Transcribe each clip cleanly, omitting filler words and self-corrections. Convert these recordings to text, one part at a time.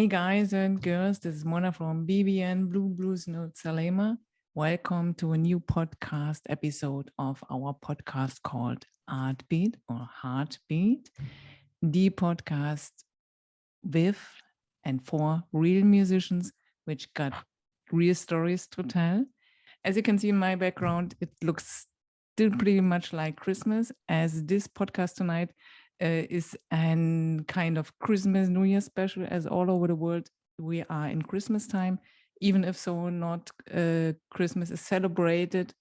Hey guys and girls, this is Mona from BBN Blue Blues Note Salema. Welcome to a new podcast episode of our podcast called Artbeat or Heartbeat, the podcast with and for real musicians which got real stories to tell. As you can see in my background, it looks still pretty much like Christmas, as this podcast tonight is an kind of Christmas New Year special, as all over the world we are in Christmas time, even if so not Christmas is celebrated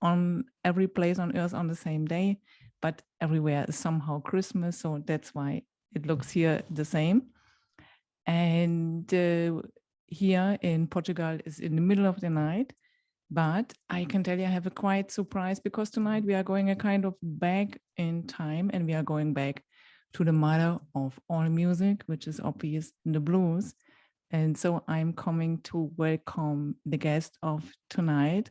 on every place on earth on the same day, but everywhere is somehow Christmas, so that's why it looks here the same. And here in Portugal is in the middle of the night. But I can tell you I have a quiet surprise, because tonight we are going a kind of back in time, and we are going back to the mother of all music, which is obvious, the blues. And so I'm coming to welcome the guest of tonight.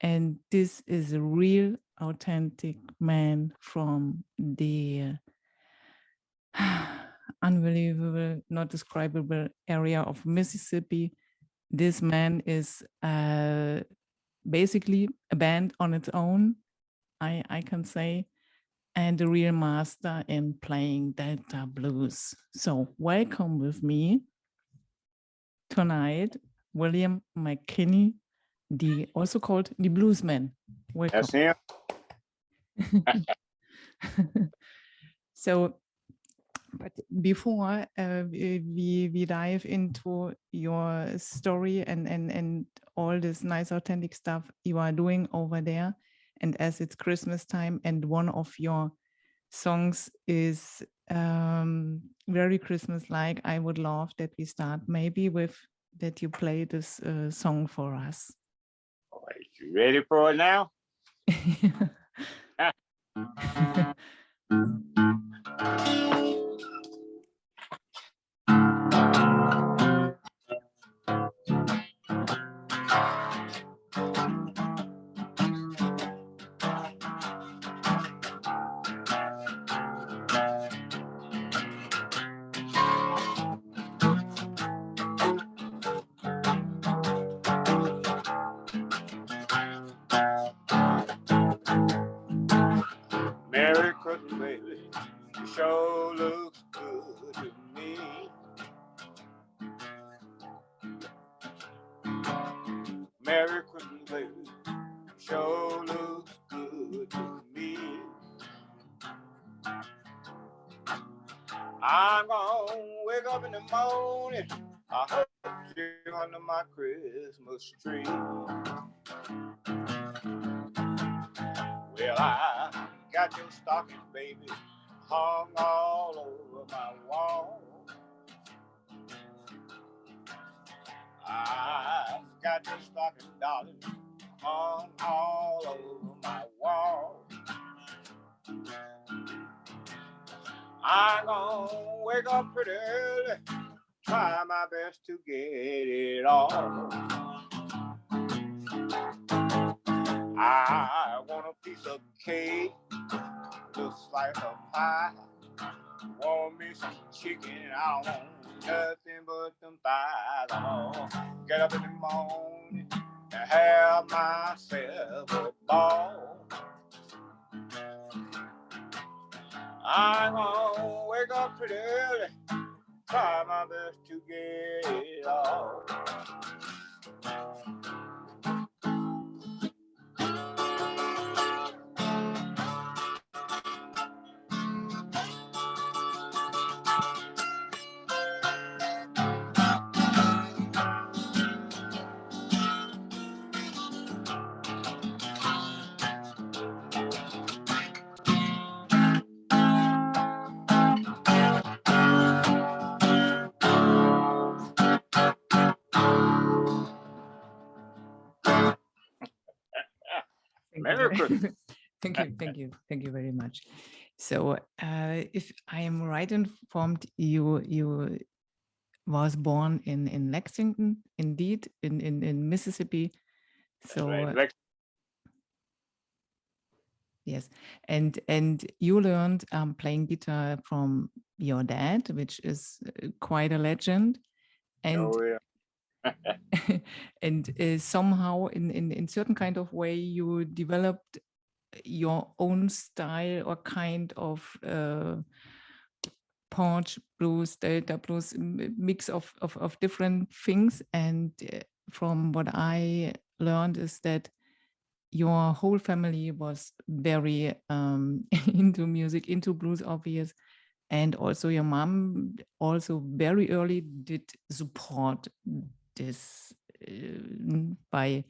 And this is a real authentic man from the unbelievable, not describable area of Mississippi. This man is basically a band on its own, I can say, and a real master in playing Delta blues. So welcome with me tonight, William McKinney, also called the Bluesman. Welcome. That's him. So, but before we dive into your story and all this nice authentic stuff you are doing over there, and as it's Christmas time and one of your songs is very Christmas-like, I would love that we start maybe with that you play this song for us. All right, you ready for it now? Merry Christmas, baby. You sure looks good to me. Merry Christmas, baby. You sure looks good to me. I'm gonna wake up in the morning. I hope you're under my Christmas tree. Well, I got your stocking, baby, hung all over my wall. I got your stocking, darling, hung all over my wall. I'm gonna wake up pretty early, try my best to get it all. I want a piece of cake, a little slice of pie. Want me some chicken, I don't want nothing but them thighs. I'm gonna get up in the morning and have myself a ball. I'm gonna wake up pretty early, try my best to get it all. Thank you very much. So, if I am right informed, you was born in Lexington, indeed, in Mississippi. So, right. Yes, and you learned playing guitar from your dad, which is quite a legend, and Oh yeah. and somehow in certain kind of way you developed your own style or kind of porch blues, delta blues, mix of different things. And from what I learned is that your whole family was very into music, into blues, obvious. And also your mom also very early did support this by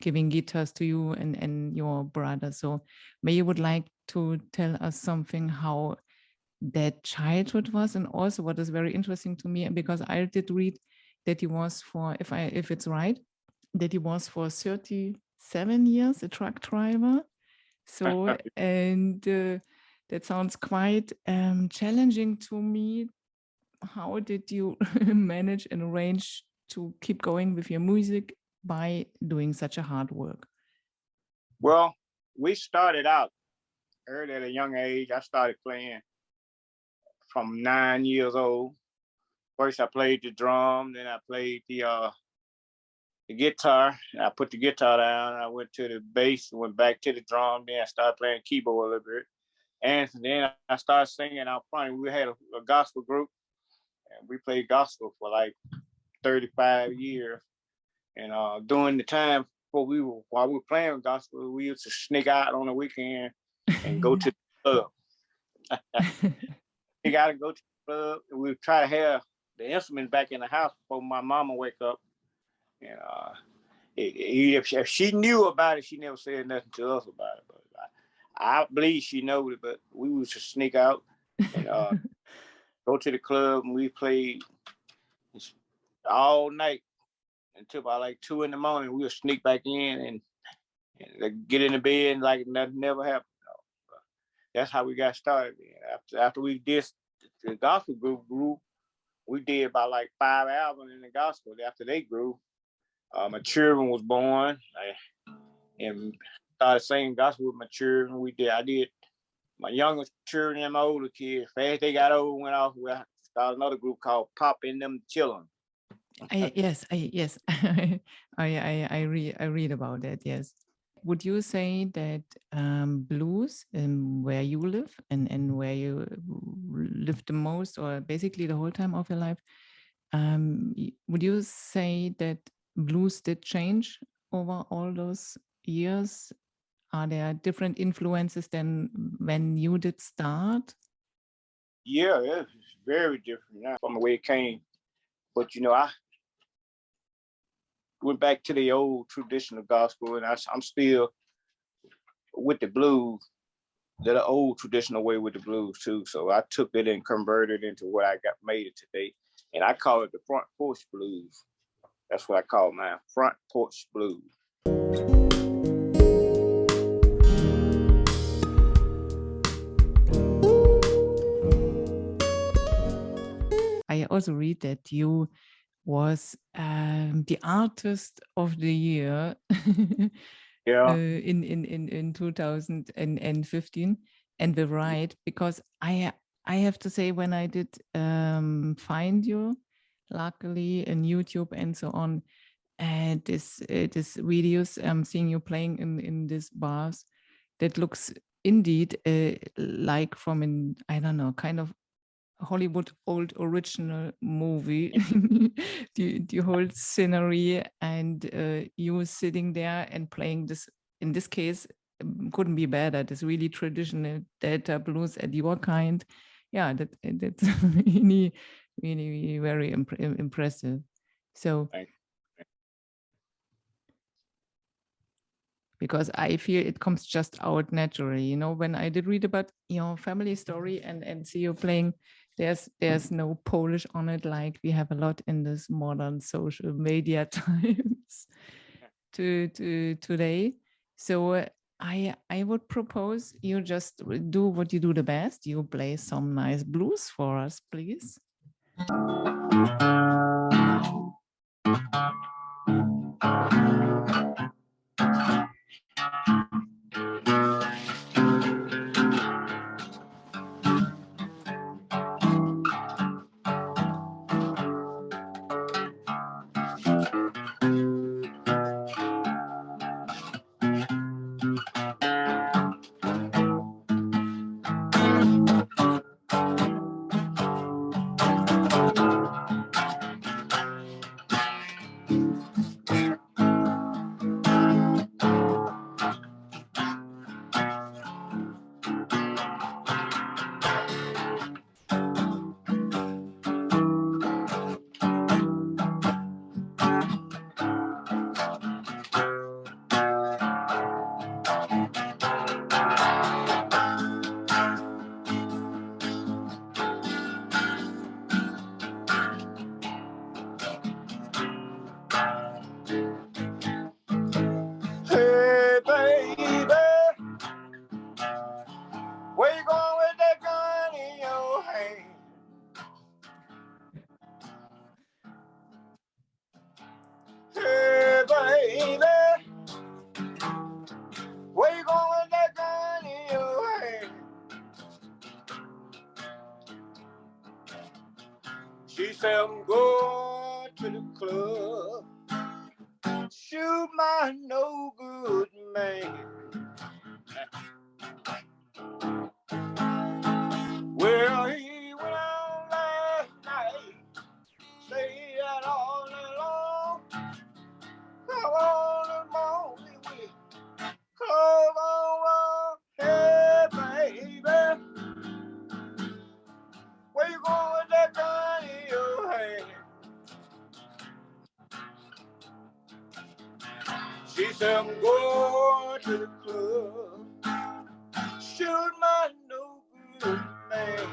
giving guitars to you and your brother. So maybe you would like to tell us something how that childhood was, and also what is very interesting to me, because I did read that he was for, if it's right, that he was for 37 years a truck driver. So and that sounds quite challenging to me. How did you manage and arrange to keep going with your music by doing such a hard work? Well, we started out early at a young age. I started playing from 9 years old. First, I played the drum, then I played the guitar. I put the guitar down. I went to the bass, went back to the drum. Then I started playing keyboard a little bit, and then I started singing out front. We had a gospel group, and we played gospel for like 35 years. And during the time while we were playing gospel, we used to sneak out on the weekend and go to the club. We got to go to the club. And we would try to have the instruments back in the house before my mama wake up. And if she knew about it, she never said nothing to us about it. But I believe she knew it. But we used to sneak out and go to the club, and we played all night until about like 2 in the morning. We would sneak back in and get in the bed and like nothing never happened. That's how we got started. After we did the gospel group grew, we did about like 5 albums in the gospel. After they grew, my children was born, and started singing gospel with my children. I did my youngest children and my older kids. Fast they got old, went off. We started another group called Pop in Them Chillin'. Yes, I read about that. Yes. Would you say that blues, where you live and where you live the most, or basically the whole time of your life, would you say that blues did change over all those years? Are there different influences than when you did start? Yeah, it's very different now from the way it came. But I went back to the old traditional gospel, and I'm still with the blues, the old traditional way with the blues too. So I took it and converted into what I got made it today, and I call it the front porch blues. That's what I call mine, front porch blues. I also read that you was the artist of the year Yeah. in 2015, and we're right, because I have to say, when I did find you, luckily in YouTube and so on, this videos seeing you playing in these bars, that looks indeed like from an, I don't know, kind of Hollywood old original movie. the whole scenery, and you sitting there and playing this, in this case, couldn't be better, this really traditional delta blues at your kind. Yeah, that's really, really very impressive. So because I feel it comes just out naturally. When I did read about your family story and see you playing, there's no Polish on it, like we have a lot in this modern social media times to today. So I would propose you just do what you do the best. You play some nice blues for us, please. baby, where you going with that gun in your hand? Hey, baby, where you going with that gun in your hand? She said, I'm going to the club, shoot my no good man. Well, he went out last night, stayed out all night long. Come on the morning with clothes on, hey baby, where you going with that gun in your hand? She said, I'm going to the club, shoot my no good man.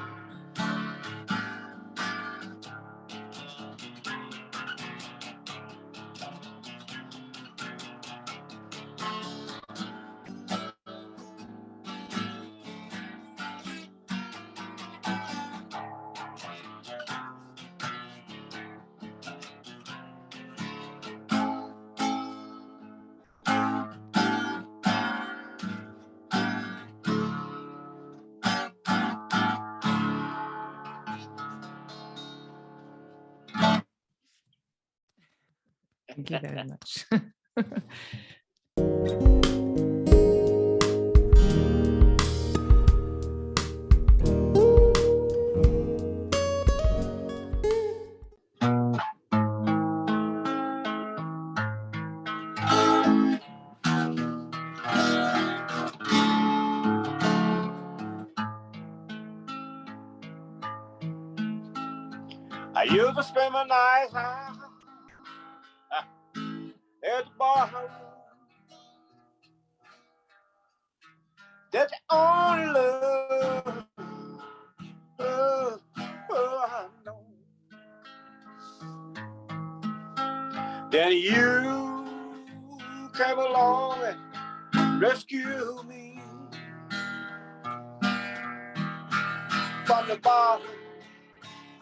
Thank you very much. I used to spend my nights at the bar. That's the only love, I know. Then you came along and rescued me from the bottom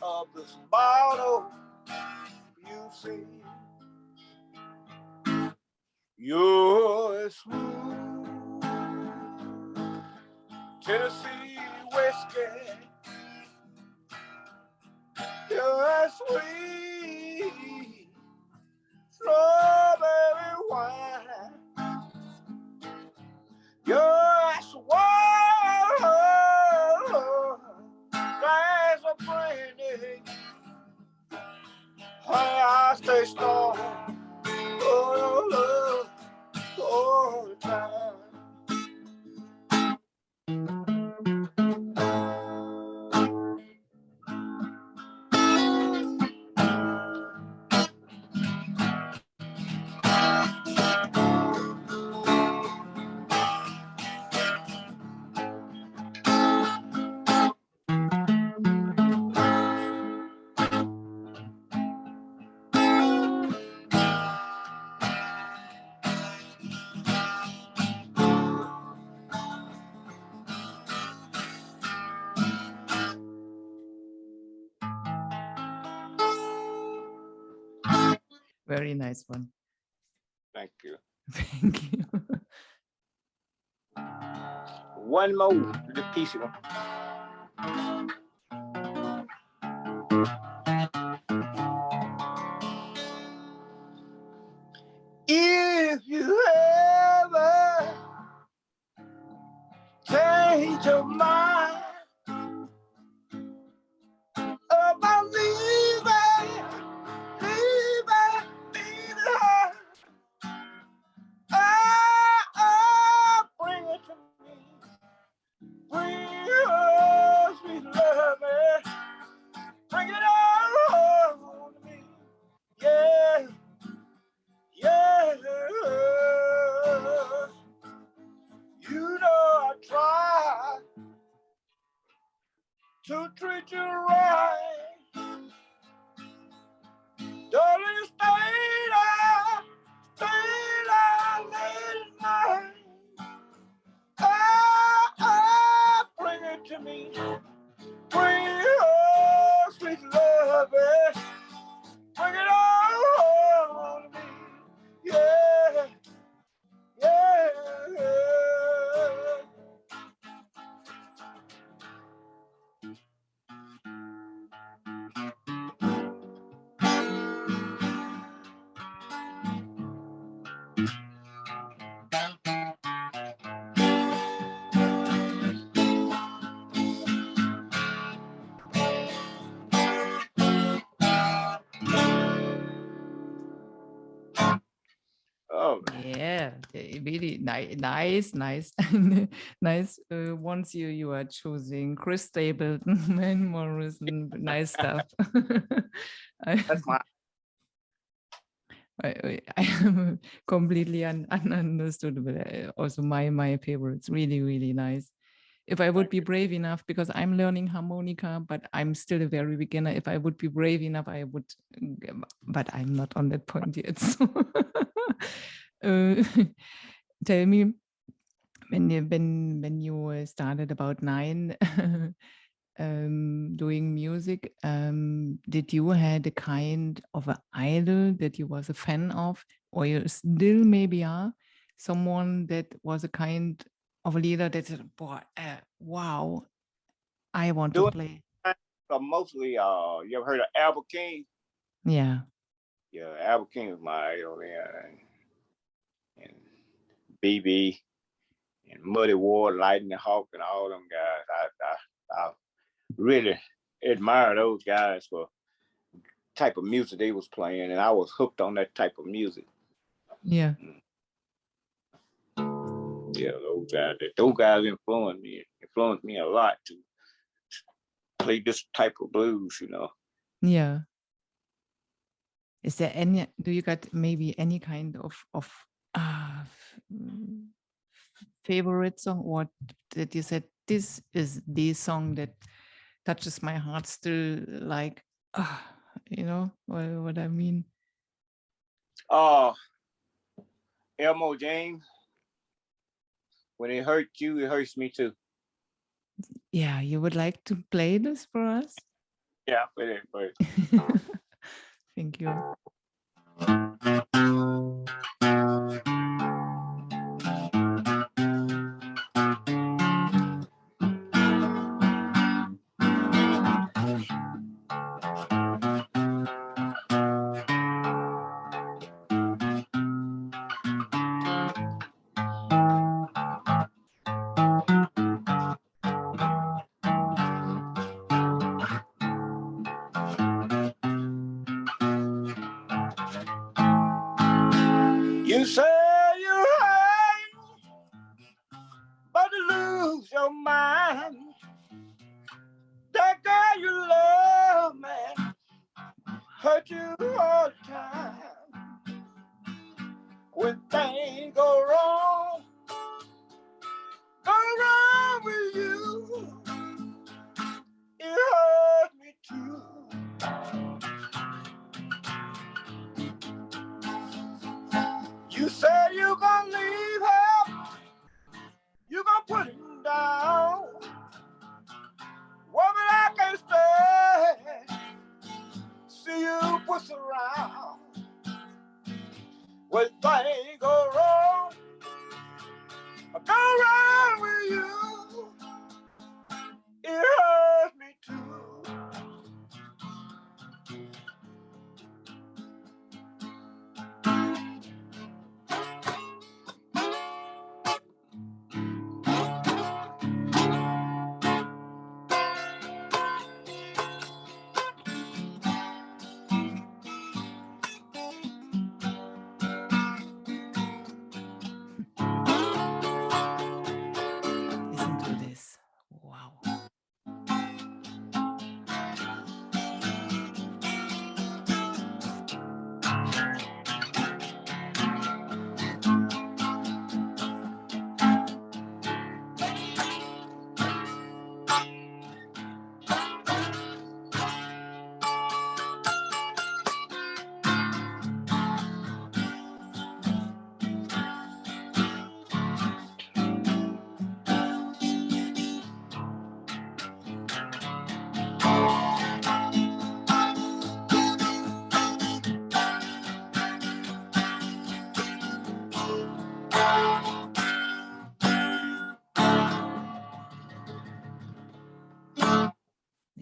of this bottle. You see, you're smooth Tennessee whiskey. You're sweet strawberry wine. You're swallow glass of brandy. Honey, I stay strong. Oh, love, all the time. Very nice one. Thank you. Thank you. One more, the piece one. If you ever change your mind about leaving her, bring it to me. Bring your sweet love, man. Bring it on to me. Yeah, yeah. You know I try to treat you right. Darling, stay there late at night. me. Bring your sweet love, bring it all on me. Yeah, yeah, yeah. Oh, Yeah, really nice, nice. Once you are choosing Chris Stapleton, Van Morrison, nice stuff. I, that's my. I am completely ununderstood, but also my favorites. Really, really nice. If I would Thank be you. brave enough, because I'm learning harmonica, but I'm still a very beginner. If I would be brave enough, I would, but I'm not on that point yet. So, tell me, when you started about 9, doing music, did you had a kind of an idol that you was a fan of, or you still maybe are someone that was a kind of a leader that said, "Boy, wow, I want to Doing play." mostly, you ever heard of Albert King? Yeah, Yeah, Albert King is my idol, and BB and Muddy Ward, Lightning Hawk, and all them guys. I really admire those guys for type of music they was playing, and I was hooked on that type of music. yeah, Yeah, those guys influenced me a lot to play this type of blues. yeah. Is there any? Do you got maybe any kind of uh, f- favorite song, or that you said this is the song that touches my heart still? Like, you know what I mean? Uh, Elmo James, when it hurts you, it hurts me too. Yeah, you would like to play this for us? Yeah, but Thank you. you say you hate, but to lose your mind. That girl you love, man, hurt you all the time. When things go wrong with you, it hurt me too. You said you gonna leave her, you gonna put him down. Woman, I can't stand see you push around. When things go wrong with you, it hurts me too.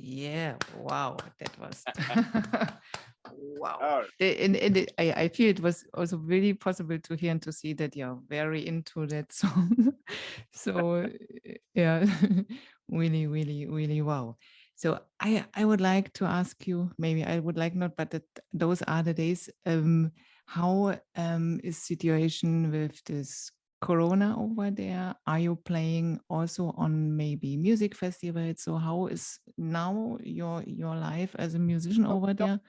Yeah, wow, that was wow. Oh, I feel it was also really possible to hear and to see that you're very into that song. So yeah, really, really, really wow. So I would like to ask you, maybe I would like not, but those are the days. How is situation with this Corona over there? Are you playing also on maybe music festivals? So how is now your life as a musician over no, there?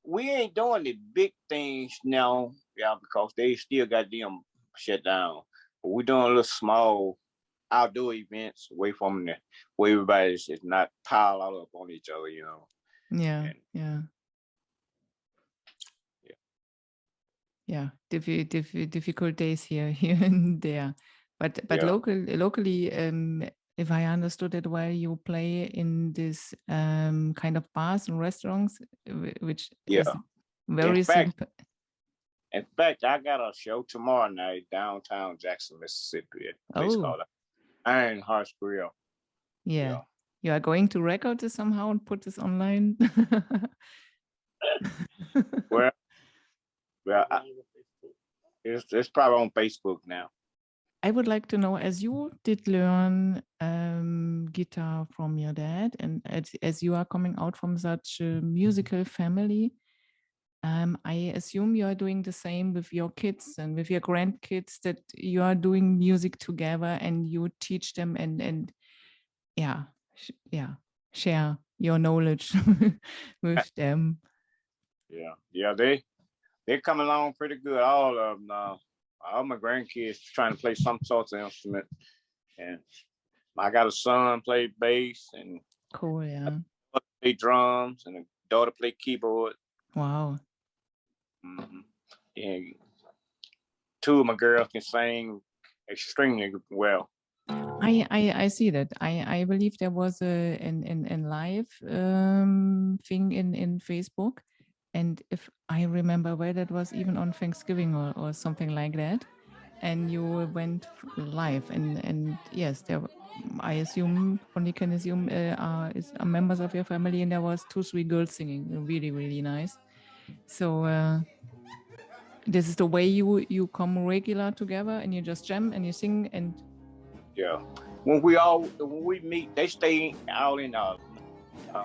we ain't doing the big things now, yeah, because they still got them shut down. But we're doing little small outdoor events away from the where everybody's is not piled all up on each other, you know. Yeah, And yeah, yeah, yeah. Difficult days here, here and there. But yeah, locally, if I understood it well, you play in this kind of bars and restaurants, which is yeah. In very fact, simple. I got a show tomorrow night downtown Jackson, Mississippi, at a place Oh, called Iron Horse Grill. yeah. Yeah. You are going to record this somehow and put this online? Well, well, it's probably on Facebook now. I would like to know, as you did learn guitar from your dad, and as you are coming out from such a musical family, I assume you are doing the same with your kids and with your grandkids, that you are doing music together and you teach them and yeah, yeah, share your knowledge with them. Yeah. They come along pretty good. All of them now. All my grandkids trying to play some sorts of instrument, and I got a son play bass and Cool, yeah. play drums, and a daughter play keyboard. Wow. Mm-hmm. And two of my girls can sing extremely well. I see that. I believe there was an live thing in Facebook, and if I remember well, that was even on Thanksgiving or something like that. And you went live, and yes, there. I assume only can assume are members of your family, and there was 2 3 girls singing, really really nice. So this is the way you come regular together, and you just jam and you sing and. Yeah. When we meet, they stay out in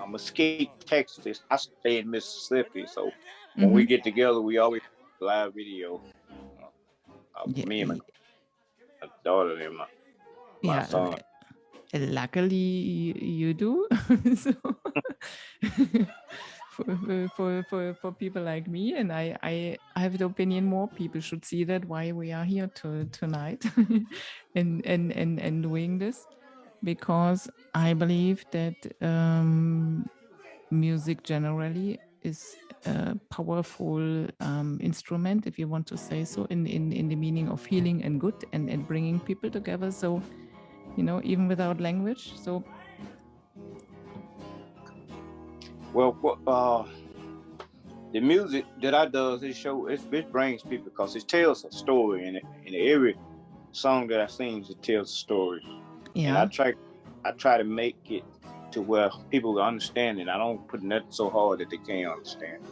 Mesquite, Texas. I stay in Mississippi, so when we Mhm. get together, we always live video of Yeah, me and my daughter and my yeah. son. Luckily, you do. So for people like me, and I have the opinion more people should see that why we are here tonight and doing this, because I believe that music generally is a powerful instrument, if you want to say so, in the meaning of healing and good and bringing people together. So even without language. So Well, the music that I does, it brings people because it tells a story, and every song that I sing, it tells a story, and yeah, I try to make it to where people understand it. I don't put nothing so hard that they can't understand.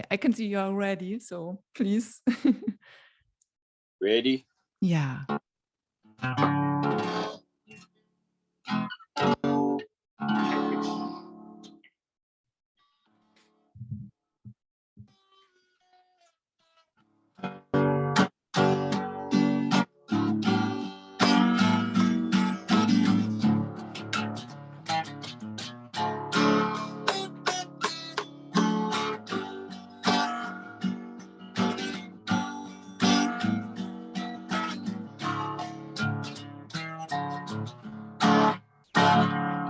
I can see you are ready. So please. Ready? Yeah.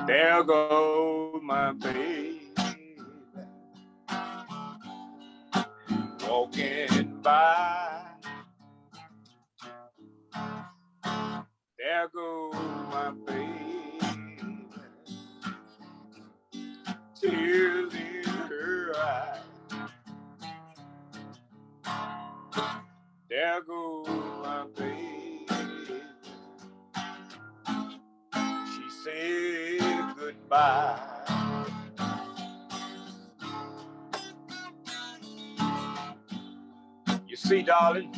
There goes my baby walking by. There goes my baby, tears in her eyes. There goes my baby. She said goodbye. You see, darling,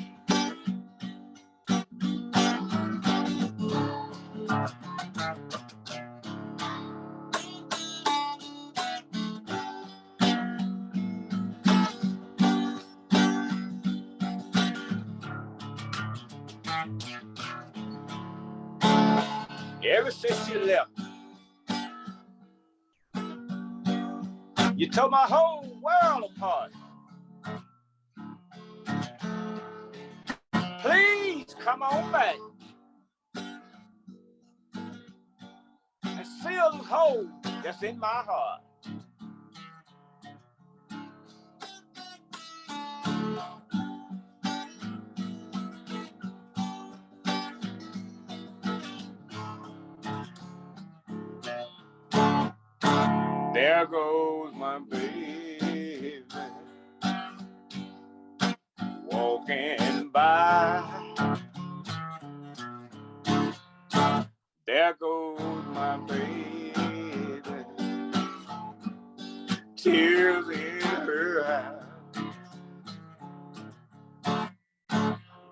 ever since you left, you tore my whole world apart. Please come on back and fill the hole that's in my heart. There goes my baby walking by. There goes my baby, tears in her eyes.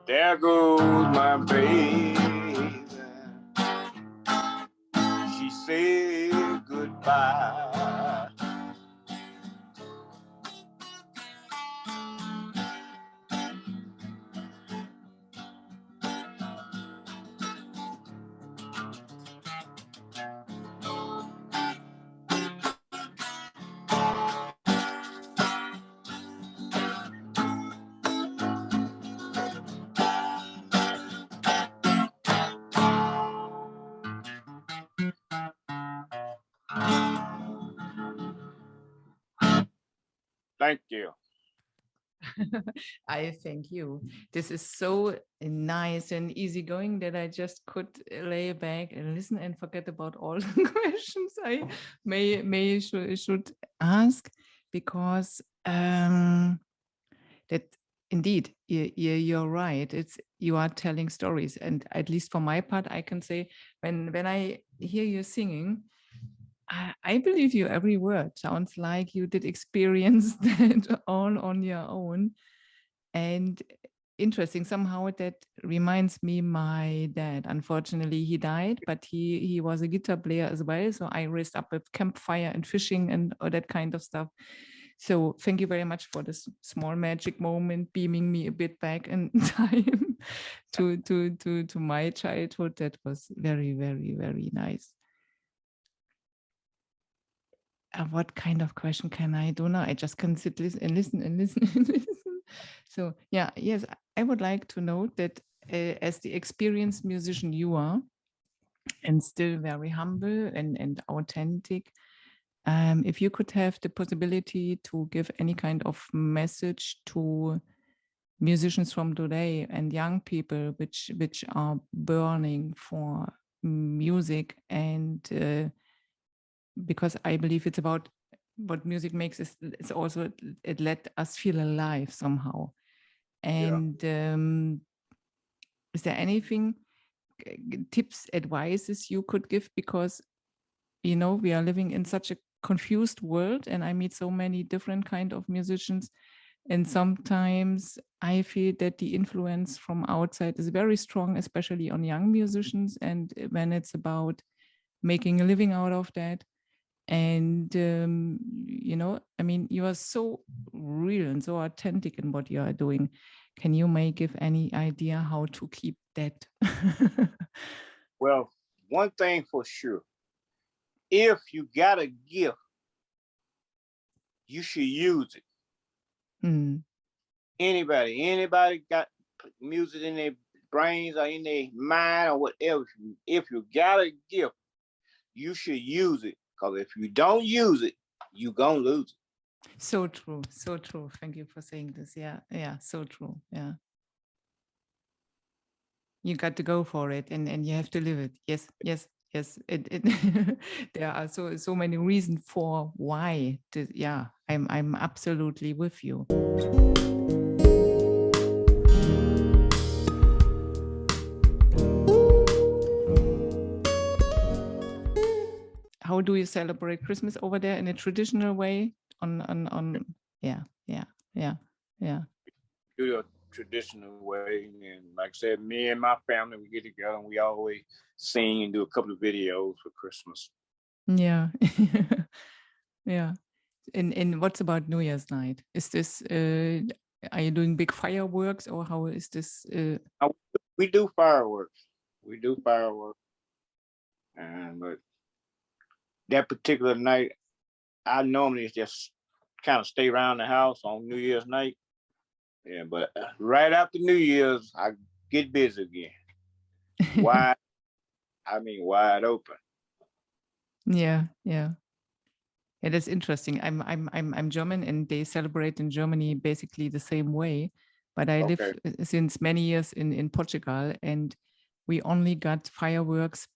There goes my baby, she said goodbye. Thank you. I thank you. This is so nice and easygoing that I just could lay back and listen and forget about all the questions I should ask, because that indeed you're right. You are telling stories, and at least for my part, I can say when I hear you singing, I believe you every word. Sounds like you did experience that all on your own. And interesting, somehow that reminds me my dad. Unfortunately, he died, but he was a guitar player as well. So I raised up with campfire and fishing and all that kind of stuff. So thank you very much for this small magic moment, beaming me a bit back in time to my childhood. That was very, very, very nice. What kind of question can I do now? I just can sit and listen and listen and listen. So yeah, yes, I would like to note that as the experienced musician you are, and still very humble and authentic, if you could have the possibility to give any kind of message to musicians from today and young people which are burning for music, and because I believe it's about what music makes us, it's also, it let us feel alive somehow. And is there anything, tips, advices you could give? Because, you know, we are living in such a confused world, and I meet so many different kind of musicians. And sometimes I feel that the influence from outside is very strong, especially on young musicians. And when it's about making a living out of that, and you know, I mean, you are so real and so authentic in what you are doing. Can you give any idea how to keep that? Well, one thing for sure, if you got a gift, you should use it. Anybody got music in their brains or in their mind or whatever. If you got a gift, you should use it. Because if you don't use it, you're gonna lose it. So true, so true. Thank you for saying this. Yeah, so true. Yeah, you got to go for it, and you have to live it. Yes. It there are so many reasons for why. Yeah, I'm absolutely with you. do you celebrate Christmas over there in a traditional way? Yeah. Do a traditional way, and like I said, me and my family, we get together and we always sing and do a couple of videos for Christmas. Yeah. Yeah. And what's about New Year's night? Is this are you doing big fireworks, or how is this? We do fireworks. But that particular night, I normally just kind of stay around the house on New Year's night. Yeah, but right after New Year's, I get busy again. Wide open. Yeah. It is interesting. I'm German, and they celebrate in Germany basically the same way. But I live since many years in Portugal, and we only got fireworks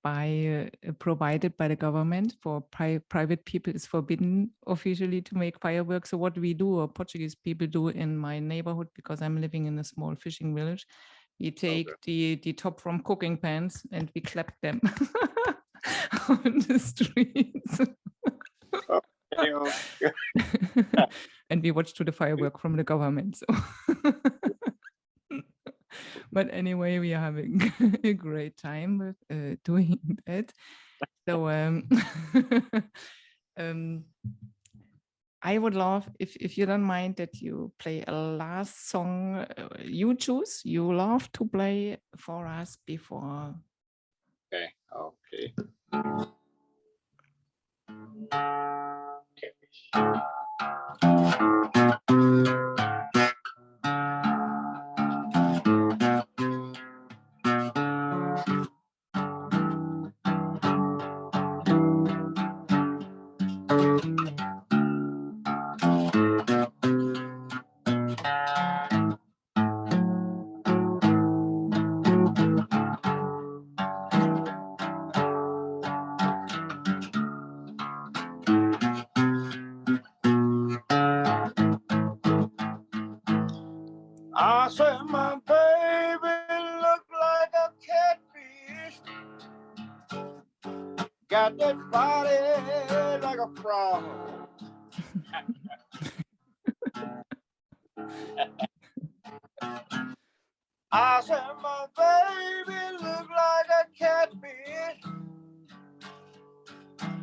provided by the government. For private people, it's forbidden officially to make fireworks. So what we do, or Portuguese people do in my neighborhood, because I'm living in a small fishing village, we take the top from cooking pans and we clap them on the streets. And we watch to the firework from the government. So. But anyway, we are having a great time with doing that. So I would love, if you don't mind, that you play a last song you choose, you love to play for us before. Okay. I said my baby look like a catfish, got that body like a frog. I said my baby look like a catfish,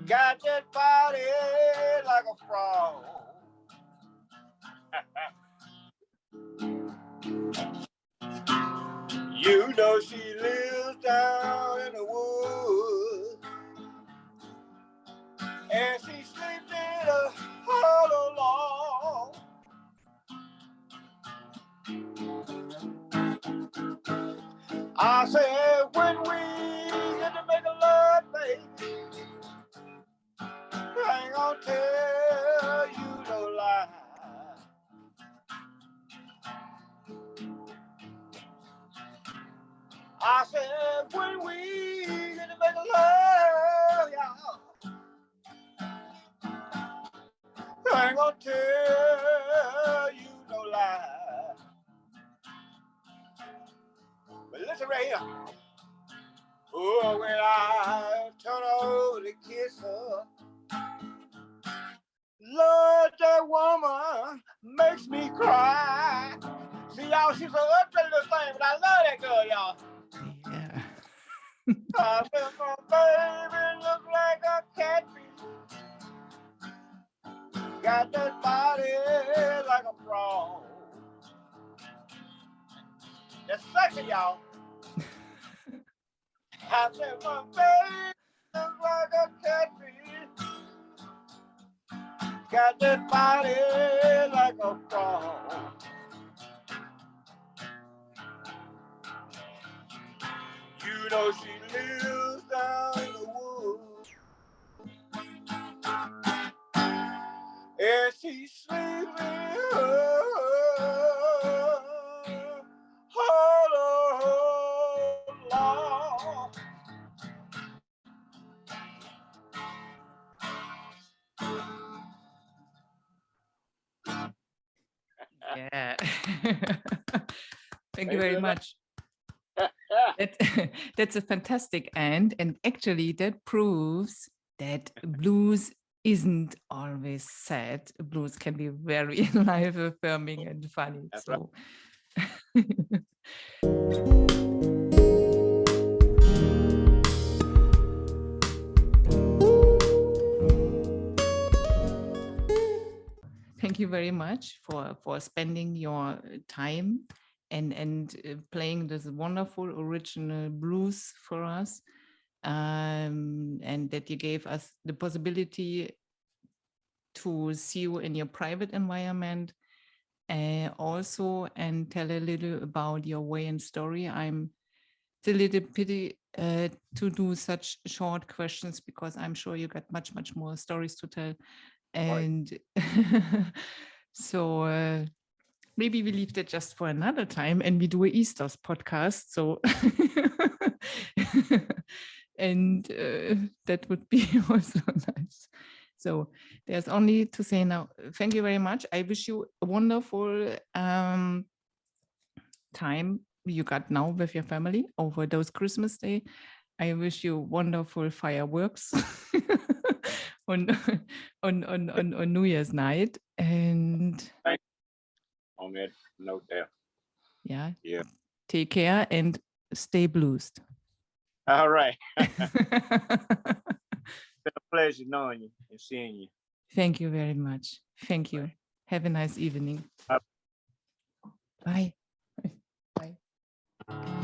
got that body like a frog. You know she lives down in the woods, and she sleeps in a hollow log. I said when we get to make a love, baby, I ain't gonna tell you no lie. I said when we get to make a love, y'all, I ain't gonna tell you no lie. But listen right here. Oh, when I turn over to kiss her, Lord, that woman makes me cry. See, y'all, she's an ugly little thing, but I love that girl, y'all. Yeah. I said my baby look like a catfish, got that body like a frog. That's sexy, y'all. I said my baby look like a catfish, got that body like a frog. You know she lives down in the woods, and she sleeps in her hollow log. Yeah. Thank you very much. That's a fantastic end, and actually that proves that blues isn't always sad. Blues can be very life affirming and funny. That's So thank you very much for spending your time and playing this wonderful original blues for us, and that you gave us the possibility to see you in your private environment also, and tell a little about your way and story. It's a little pity to do such short questions, because I'm sure you got much more stories to tell. And so maybe we leave that just for another time and we do a Easter's podcast. So and that would be also nice. So there's only to say now, thank you very much. I wish you a wonderful time you got now with your family over those Christmas Day. I wish you wonderful fireworks on New Year's night. And on that note there. Yeah. Yeah. Take care and stay bluesed. All right. It's been a pleasure knowing you and seeing you. Thank you very much. Thank you. Right. Have a nice evening. Bye. Bye.